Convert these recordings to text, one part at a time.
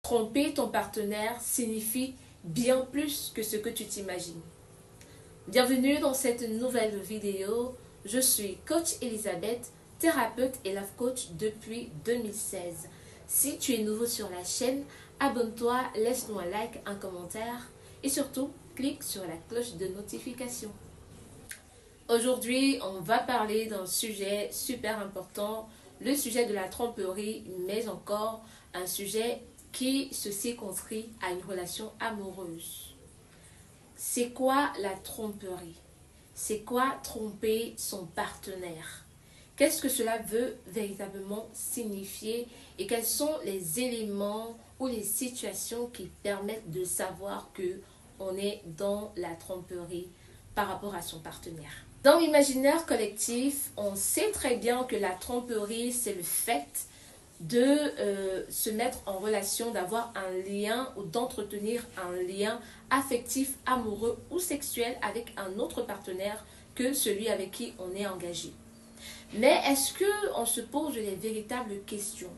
Tromper ton partenaire signifie bien plus que ce que tu t'imagines. Bienvenue dans cette nouvelle vidéo. Je suis coach Elisabeth, thérapeute et life coach depuis 2016. Si tu es nouveau sur la chaîne, abonne-toi, laisse-nous un like, un commentaire et surtout, clique sur la cloche de notification. Aujourd'hui, on va parler d'un sujet super important, le sujet de la tromperie, mais encore un sujet qui se circonscrit à une relation amoureuse. C'est quoi la tromperie? C'est quoi tromper son partenaire? Qu'est-ce que cela veut véritablement signifier et quels sont les éléments ou les situations qui permettent de savoir que on est dans la tromperie par rapport à son partenaire? Dans l'imaginaire collectif, on sait très bien que la tromperie, c'est le fait de se mettre en relation, d'avoir un lien ou d'entretenir un lien affectif, amoureux ou sexuel avec un autre partenaire que celui avec qui on est engagé. Mais est-ce qu'on se pose les véritables questions?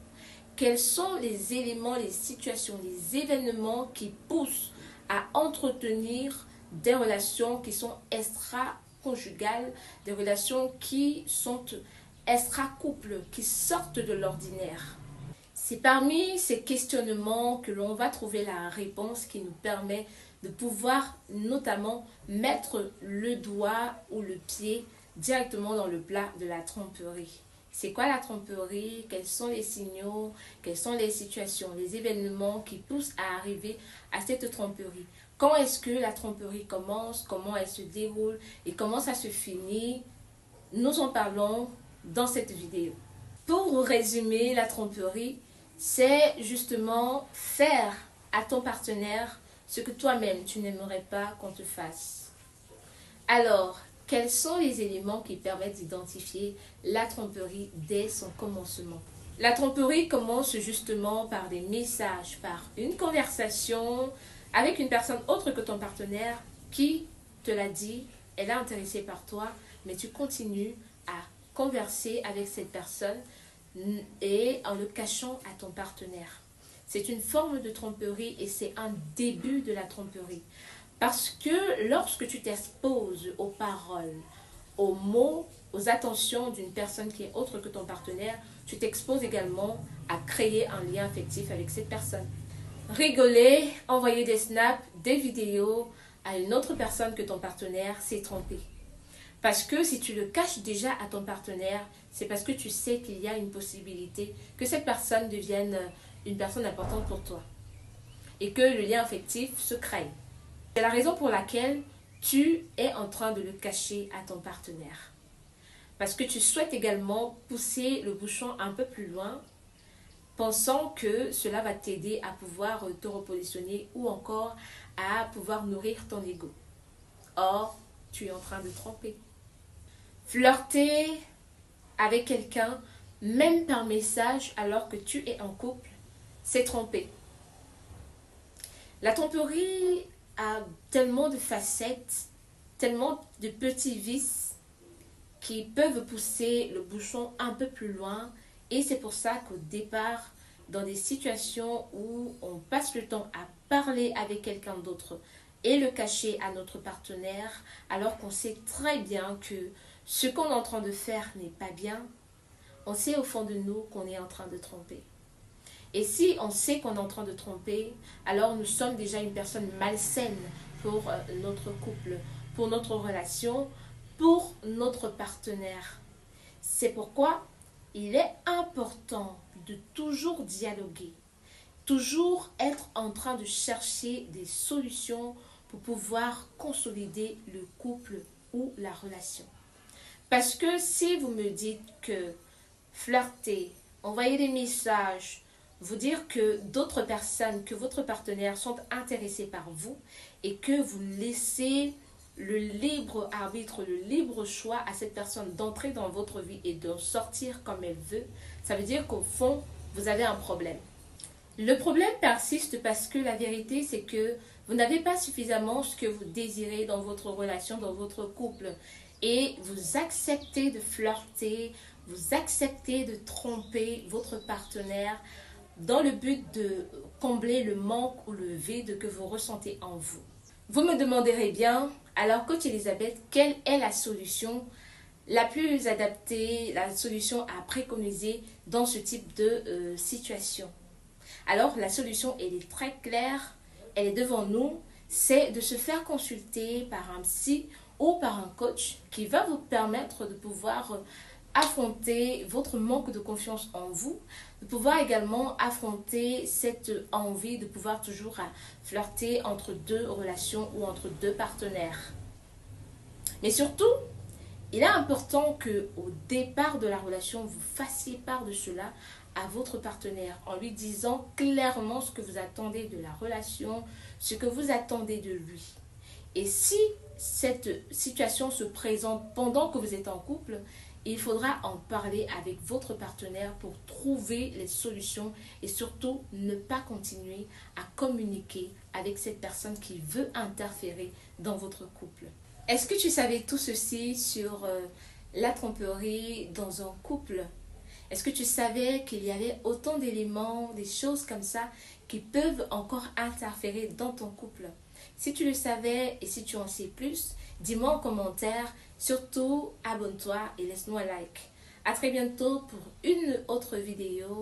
Quels sont les éléments, les situations, les événements qui poussent à entretenir des relations qui sont extra-conjugales, des relations qui sont extra-couple, qui sortent de l'ordinaire? C'est parmi ces questionnements que l'on va trouver la réponse qui nous permet de pouvoir notamment mettre le doigt ou le pied directement dans le plat de la tromperie. C'est quoi la tromperie? Quels sont les signaux? Quelles sont les situations, les événements qui poussent à arriver à cette tromperie? Quand est-ce que la tromperie commence? Comment elle se déroule? Et comment ça se finit? Nous en parlons dans cette vidéo. Pour résumer, la tromperie, c'est justement faire à ton partenaire ce que toi-même tu n'aimerais pas qu'on te fasse. Alors, quels sont les éléments qui permettent d'identifier la tromperie dès son commencement? La tromperie commence justement par des messages, par une conversation avec une personne autre que ton partenaire qui te l'a dit, elle est intéressée par toi, mais tu continues à converser avec cette personne et en le cachant à ton partenaire. C'est une forme de tromperie et c'est un début de la tromperie. Parce que lorsque tu t'exposes aux paroles, aux mots, aux attentions d'une personne qui est autre que ton partenaire, tu t'exposes également à créer un lien affectif avec cette personne. Rigoler, envoyer des snaps, des vidéos à une autre personne que ton partenaire, c'est tromper. Parce que si tu le caches déjà à ton partenaire, c'est parce que tu sais qu'il y a une possibilité que cette personne devienne une personne importante pour toi. Et que le lien affectif se crée. C'est la raison pour laquelle tu es en train de le cacher à ton partenaire. Parce que tu souhaites également pousser le bouchon un peu plus loin, pensant que cela va t'aider à pouvoir te repositionner ou encore à pouvoir nourrir ton ego. Or, tu es en train de tromper. Flirter avec quelqu'un, même par message, alors que tu es en couple, c'est tromper. La tromperie a tellement de facettes, tellement de petits vices qui peuvent pousser le bouchon un peu plus loin. Et c'est pour ça qu'au départ, dans des situations où on passe le temps à parler avec quelqu'un d'autre et le cacher à notre partenaire, alors qu'on sait très bien que ce qu'on est en train de faire n'est pas bien, on sait au fond de nous qu'on est en train de tromper. Et si on sait qu'on est en train de tromper, alors nous sommes déjà une personne malsaine pour notre couple, pour notre relation, pour notre partenaire. C'est pourquoi il est important de toujours dialoguer, toujours être en train de chercher des solutions pour pouvoir consolider le couple ou la relation. Parce que si vous me dites que flirter, envoyer des messages, vous dire que d'autres personnes, que votre partenaire sont intéressés par vous et que vous laissez le libre arbitre, le libre choix à cette personne d'entrer dans votre vie et de sortir comme elle veut, ça veut dire qu'au fond, vous avez un problème. Le problème persiste parce que la vérité, c'est que vous n'avez pas suffisamment ce que vous désirez dans votre relation, dans votre couple. Et vous acceptez de flirter, vous acceptez de tromper votre partenaire, dans le but de combler le manque ou le vide que vous ressentez en vous. Vous me demanderez bien, alors coach Elisabeth, quelle est la solution la plus adaptée, la solution à préconiser dans ce type de situation? Alors la solution, elle est très claire, elle est devant nous, c'est de se faire consulter par un psy ou par un coach qui va vous permettre de pouvoir affronter votre manque de confiance en vous, de pouvoir également affronter cette envie de pouvoir toujours flirter entre deux relations ou entre deux partenaires. Mais surtout, il est important qu'au départ de la relation, vous fassiez part de cela à votre partenaire en lui disant clairement ce que vous attendez de la relation, ce que vous attendez de lui. Et si cette situation se présente pendant que vous êtes en couple, il faudra en parler avec votre partenaire pour trouver les solutions et surtout ne pas continuer à communiquer avec cette personne qui veut interférer dans votre couple. Est-ce que tu savais tout ceci sur la tromperie dans un couple? Est-ce que tu savais qu'il y avait autant d'éléments, des choses comme ça qui peuvent encore interférer dans ton couple? Si tu le savais et si tu en sais plus, dis-moi en commentaire. Surtout, abonne-toi et laisse-nous un like. À très bientôt pour une autre vidéo.